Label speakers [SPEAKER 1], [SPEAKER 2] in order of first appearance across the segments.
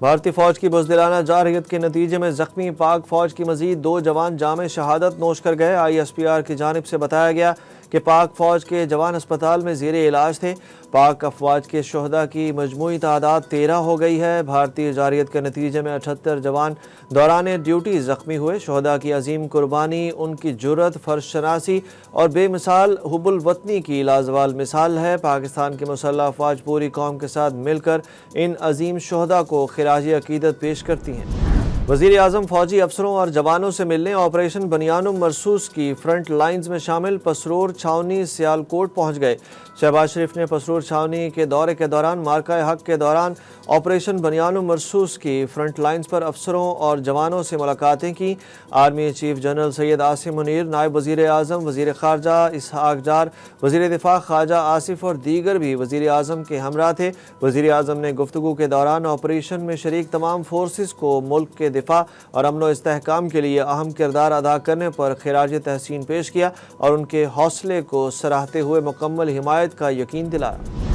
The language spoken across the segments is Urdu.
[SPEAKER 1] بھارتی فوج کی بزدلانہ جارحیت کے نتیجے میں زخمی پاک فوج کی مزید 2 جوان جام شہادت نوش کر گئے۔ ISPR کی جانب سے بتایا گیا کہ پاک فوج کے جوان اسپتال میں زیر علاج تھے۔ پاک افواج کے شہداء کی مجموعی تعداد 13 ہو گئی ہے۔ بھارتی جارحیت کے نتیجے میں 78 جوان دوران ڈیوٹی زخمی ہوئے۔ شہداء کی عظیم قربانی ان کی جرأت، فرض شناسی اور بے مثال حب الوطنی کی لازوال مثال ہے۔ پاکستان کی مسلح افواج پوری قوم کے ساتھ مل کر ان عظیم شہداء کو خراج عقیدت پیش کرتی ہیں۔ وزیر اعظم فوجی افسروں اور جوانوں سے ملنے آپریشن بنیان مرصوص کی فرنٹ لائنز میں شامل پسرور چھاونی سیالکوٹ پہنچ گئے۔ شہباز شریف نے پسرور چھاونی کے دورے کے دوران مارکہ حق کے دوران آپریشن بنیان مرصوص کی فرنٹ لائنز پر افسروں اور جوانوں سے ملاقاتیں کی۔ Army chief general Syed Asim Munir, نائب وزیر اعظم وزیر خارجہ اسحاق ڈار، وزیر دفاع خواجہ آصف اور دیگر بھی وزیر اعظم کے ہمراہ تھے۔ وزیر اعظم نے گفتگو کے دوران آپریشن میں شریک تمام فورسز کو ملک کے دفاع اور امن و استحکام کے لیے اہم کردار ادا کرنے پر خراج تحسین پیش کیا اور ان کے حوصلے کو سراہتے ہوئے مکمل حمایت کا یقین دلایا۔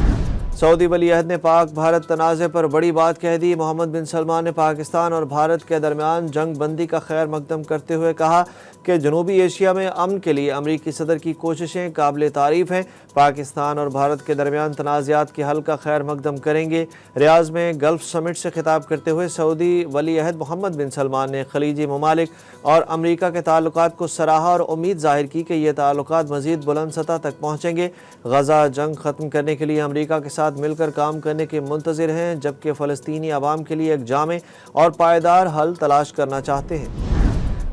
[SPEAKER 1] سعودی ولی عہد نے پاک بھارت تنازع پر بڑی بات کہہ دی۔ محمد بن سلمان نے پاکستان اور بھارت کے درمیان جنگ بندی کا خیر مقدم کرتے ہوئے کہا کہ جنوبی ایشیا میں امن کے لیے امریکی صدر کی کوششیں قابل تعریف ہیں۔ پاکستان اور بھارت کے درمیان تنازعات کے حل کا خیر مقدم کریں گے۔ ریاض میں گلف سمٹ سے خطاب کرتے ہوئے سعودی ولی عہد محمد بن سلمان نے خلیجی ممالک اور امریکہ کے تعلقات کو سراہا اور امید ظاہر کی کہ یہ تعلقات مزید بلند سطح تک پہنچیں گے۔ غزہ جنگ ختم کرنے کے لیے امریکہ کے ساتھ مل کر کام کرنے کے منتظر ہیں، جبکہ فلسطینی عوام کے لیے ایک جامع اور پائیدار حل تلاش کرنا چاہتے ہیں۔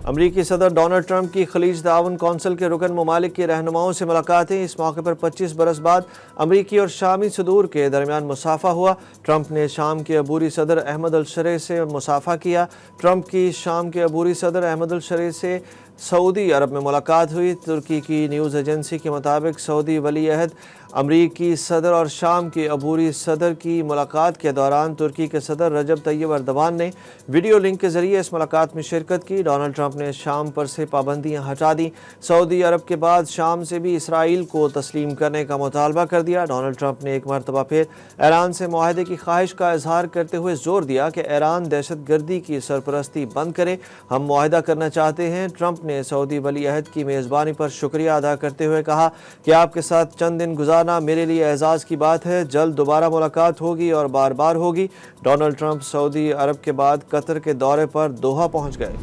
[SPEAKER 1] امریکی صدر ڈونلڈ ٹرمپ کی خلیج تعاون کونسل کے رکن ممالک کے رہنماؤں سے ملاقاتیں۔ اس موقع پر 25 برس بعد امریکی اور شامی صدور کے درمیان مصافحہ ہوا۔ ٹرمپ نے شام کے عبوری صدر احمد الشرع سے مصافحہ کیا۔ ٹرمپ کی شام کے عبوری صدر احمد الشرع سے سعودی عرب میں ملاقات ہوئی۔ ترکی کی نیوز ایجنسی کے مطابق سعودی ولی عہد، امریکی صدر اور شام کے عبوری صدر کی ملاقات کے دوران ترکی کے صدر رجب طیب ایردوان نے ویڈیو لنک کے ذریعے اس ملاقات میں شرکت کی۔ ڈونلڈ ٹرمپ نے شام پر سے پابندیاں ہٹا دیں۔ سعودی عرب کے بعد شام سے بھی اسرائیل کو تسلیم کرنے کا مطالبہ کر دیا۔ ڈونلڈ ٹرمپ نے ایک مرتبہ پھر ایران سے معاہدے کی خواہش کا اظہار کرتے ہوئے زور دیا کہ ایران دہشت گردی کی سرپرستی بند کرے۔ ہم معاہدہ کرنا چاہتے ہیں۔ ٹرمپ نے سعودی ولی عہد کی میزبانی پر شکریہ ادا کرتے ہوئے کہا کہ آپ کے ساتھ چند دن گزارنا میرے لیے اعزاز کی بات ہے۔ جلد دوبارہ ملاقات ہوگی اور بار بار ہوگی۔ ڈونلڈ ٹرمپ سعودی عرب کے بعد قطر کے دورے پر دوحہ پہنچ گئے۔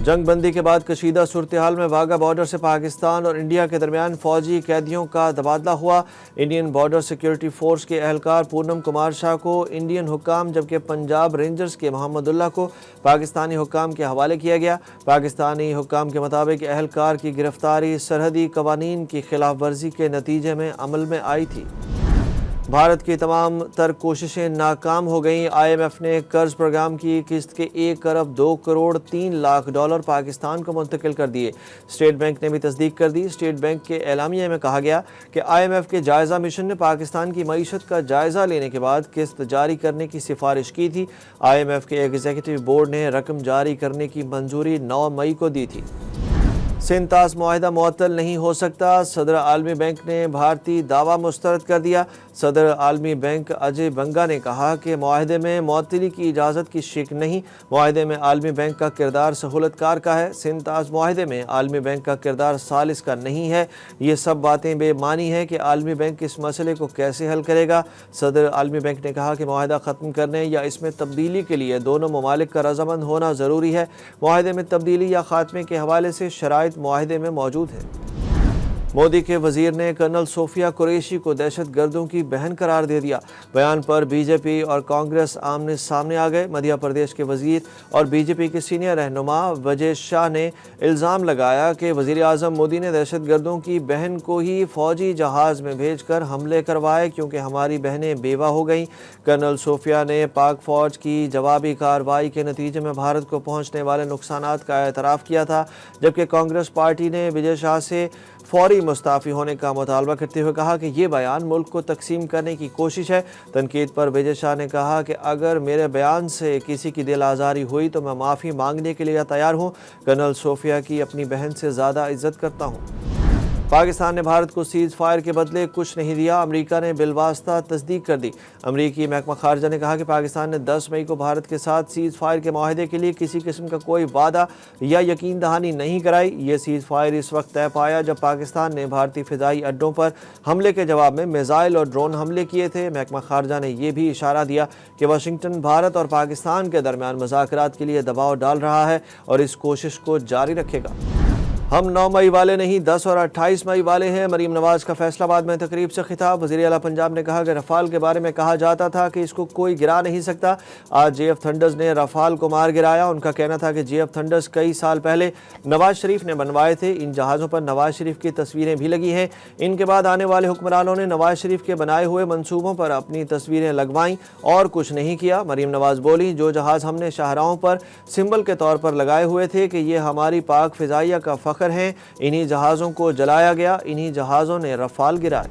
[SPEAKER 1] جنگ بندی کے بعد کشیدہ صورتحال میں واگا بارڈر سے پاکستان اور انڈیا کے درمیان فوجی قیدیوں کا تبادلہ ہوا۔ انڈین بارڈر سیکیورٹی فورس کے اہلکار پونم کمار شاہ کو انڈین حکام، جبکہ پنجاب رینجرز کے محمد اللہ کو پاکستانی حکام کے حوالے کیا گیا۔ پاکستانی حکام کے مطابق اہلکار کی گرفتاری سرحدی قوانین کی خلاف ورزی کے نتیجے میں عمل میں آئی تھی۔ بھارت کی تمام تر کوششیں ناکام ہو گئیں۔ IMF نے قرض پروگرام کی قسط کے 1 ارب 2 کروڑ 3 لاکھ ڈالر پاکستان کو منتقل کر دیے۔ اسٹیٹ بینک نے بھی تصدیق کر دی۔ اسٹیٹ بینک کے اعلامیہ میں کہا گیا کہ IMF کے جائزہ مشن نے پاکستان کی معیشت کا جائزہ لینے کے بعد قسط جاری کرنے کی سفارش کی تھی۔ IMF کے ایگزیکٹو بورڈ نے رقم جاری کرنے کی منظوری 9 مئی کو دی تھی۔ سندھ طاس معاہدہ معطل نہیں ہو سکتا، صدر عالمی بینک نے بھارتی دعویٰ مسترد کر دیا۔ صدر عالمی بینک اجے بنگا نے کہا کہ معاہدے میں معطلی کی اجازت کی شک نہیں۔ معاہدے میں عالمی بینک کا کردار سہولت کار کا ہے۔ سندھ طاس معاہدے میں عالمی بینک کا کردار ثالث کا نہیں ہے۔ یہ سب باتیں بے معنی ہیں کہ عالمی بینک اس مسئلے کو کیسے حل کرے گا۔ صدر عالمی بینک نے کہا کہ معاہدہ ختم کرنے یا اس میں تبدیلی کے لیے دونوں ممالک کا رضامند ہونا ضروری ہے۔ معاہدے میں تبدیلی یا خاتمے کے حوالے سے شرائط معاہدے میں موجود ہے۔ مودی کے وزیر نے کرنل صوفیہ قریشی کو دہشت گردوں کی بہن قرار دے دیا۔ بیان پر بی جے پی اور کانگریس آمنے سامنے آ گئے۔ مدھیہ پردیش کے وزیر اور بی جے پی کے سینئر رہنما وجے شاہ نے الزام لگایا کہ وزیر اعظم مودی نے دہشت گردوں کی بہن کو ہی فوجی جہاز میں بھیج کر حملے کروائے کیونکہ ہماری بہنیں بیوہ ہو گئیں۔ کرنل صوفیہ نے پاک فوج کی جوابی کارروائی کے نتیجے میں بھارت کو پہنچنے والے نقصانات کا اعتراف کیا تھا، جبکہ کانگریس پارٹی نے وجے شاہ سے فوری مستعفی ہونے کا مطالبہ کرتے ہوئے کہا کہ یہ بیان ملک کو تقسیم کرنے کی کوشش ہے۔ تنقید پر وجے شاہ نے کہا کہ اگر میرے بیان سے کسی کی دل آزاری ہوئی تو میں معافی مانگنے کے لیے تیار ہوں۔ کرنل صوفیہ کی اپنی بہن سے زیادہ عزت کرتا ہوں۔ پاکستان نے بھارت کو سیز فائر کے بدلے کچھ نہیں دیا، امریکہ نے بالواسطہ تصدیق کر دی۔ امریکی محکمہ خارجہ نے کہا کہ پاکستان نے 10 مئی کو بھارت کے ساتھ سیز فائر کے معاہدے کے لیے کسی قسم کا کوئی وعدہ یا یقین دہانی نہیں کرائی۔ یہ سیز فائر اس وقت طے پایا جب پاکستان نے بھارتی فضائی اڈوں پر حملے کے جواب میں میزائل اور ڈرون حملے کیے تھے۔ محکمہ خارجہ نے یہ بھی اشارہ دیا کہ واشنگٹن بھارت اور پاکستان کے درمیان مذاکرات کے لیے دباؤ ڈال رہا ہے اور اس کوشش کو جاری رکھے گا۔ ہم 9 مئی والے نہیں 10 اور 28 مئی والے ہیں، مریم نواز کا فیصل آباد میں تقریب سے خطاب۔ وزیر اعلیٰ پنجاب نے کہا کہ رفال کے بارے میں کہا جاتا تھا کہ اس کو کوئی گرا نہیں سکتا، آج جے ایف تھنڈرز نے رفال کو مار گرایا۔ ان کا کہنا تھا کہ جے ایف تھنڈرز کئی سال پہلے نواز شریف نے بنوائے تھے، ان جہازوں پر نواز شریف کی تصویریں بھی لگی ہیں۔ ان کے بعد آنے والے حکمرانوں نے نواز شریف کے بنائے ہوئے منصوبوں پر اپنی تصویریں لگوائیں اور کچھ نہیں کیا۔ مریم نواز بولی، جو جہاز ہم نے شاہراہوں پر سمبل کے طور پر لگائے ہوئے تھے کہ یہ ہماری پاک فضائیہ کا فخر ہیں، انہی جہازوں کو جلایا گیا، انہی جہازوں نے رفال گرائے۔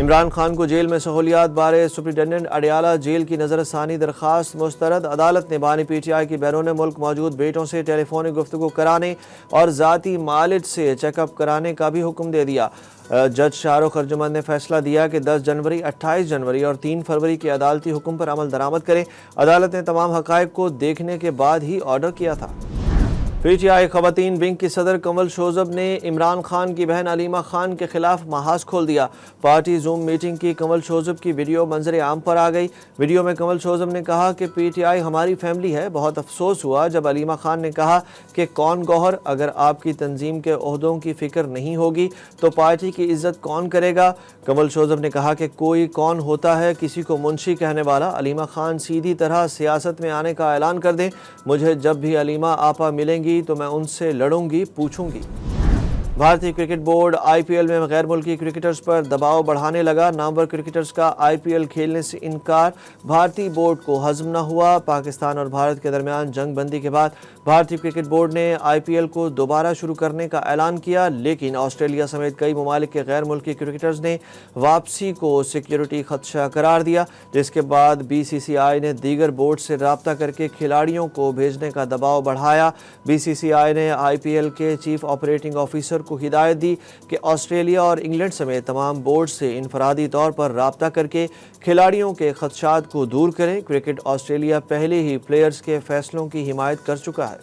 [SPEAKER 1] عمران خان کو جیل میں سہولیات بارے سپرنٹنڈنٹ اڈیالہ جیل کی نظر ثانی درخواست مسترد۔ عدالت نے بانی پی ٹی آئی کی بیرون ملک موجود بیٹوں سے ٹیلی فونک گفتگو کرانے اور ذاتی معالج سے چیک اپ کرانے کا بھی حکم دے دیا۔ جج شاہ رخ ارجمند نے فیصلہ دیا کہ 10 جنوری، 28 جنوری اور 3 فروری کے عدالتی حکم پر عمل درآمد کریں۔ عدالت نے تمام حقائق کو دیکھنے کے بعد ہی آرڈر کیا تھا۔ پی ٹی آئی خواتین ونگ کی صدر کنول شوذب نے عمران خان کی بہن علیمہ خان کے خلاف محاذ کھول دیا۔ پارٹی زوم میٹنگ کی کنول شوذب کی ویڈیو منظر عام پر آ گئی۔ ویڈیو میں کنول شوذب نے کہا کہ پی ٹی آئی ہماری فیملی ہے۔ بہت افسوس ہوا جب علیمہ خان نے کہا کہ کون گوہر، اگر آپ کی تنظیم کے عہدوں کی فکر نہیں ہوگی تو پارٹی کی عزت کون کرے گا؟ کنول شوذب نے کہا کہ کوئی کون ہوتا ہے کسی کو منشی کہنے والا؟ علیمہ خان سیدھی طرح سیاست میں آنے کا اعلان کر دیں، مجھے جب بھی علیمہ آپا ملیں گی تو میں ان سے لڑوں گی، پوچھوں گی۔ بھارتی کرکٹ بورڈ آئی پی ایل میں غیر ملکی کرکٹرز پر دباؤ بڑھانے لگا۔ نامور کرکٹرز کا آئی پی ایل کھیلنے سے انکار بھارتی بورڈ کو ہضم نہ ہوا۔ پاکستان اور بھارت کے درمیان جنگ بندی کے بعد بھارتی کرکٹ بورڈ نے آئی پی ایل کو دوبارہ شروع کرنے کا اعلان کیا، لیکن آسٹریلیا سمیت کئی ممالک کے غیر ملکی کرکٹرز نے واپسی کو سیکیورٹی خدشہ قرار دیا، جس کے بعد بی سی سی آئی نے دیگر بورڈ سے رابطہ کر کے کھلاڑیوں کو بھیجنے کا دباؤ بڑھایا۔ بی سی سی آئی نے آئی پی ایل کے چیف آپریٹنگ آفیسر کو ہدایت دی کہ آسٹریلیا اور انگلینڈ سمیت تمام بورڈ سے انفرادی طور پر رابطہ کر کے کھلاڑیوں کے خدشات کو دور کریں۔ کرکٹ آسٹریلیا پہلے ہی پلیئرز کے فیصلوں کی حمایت کر چکا ہے۔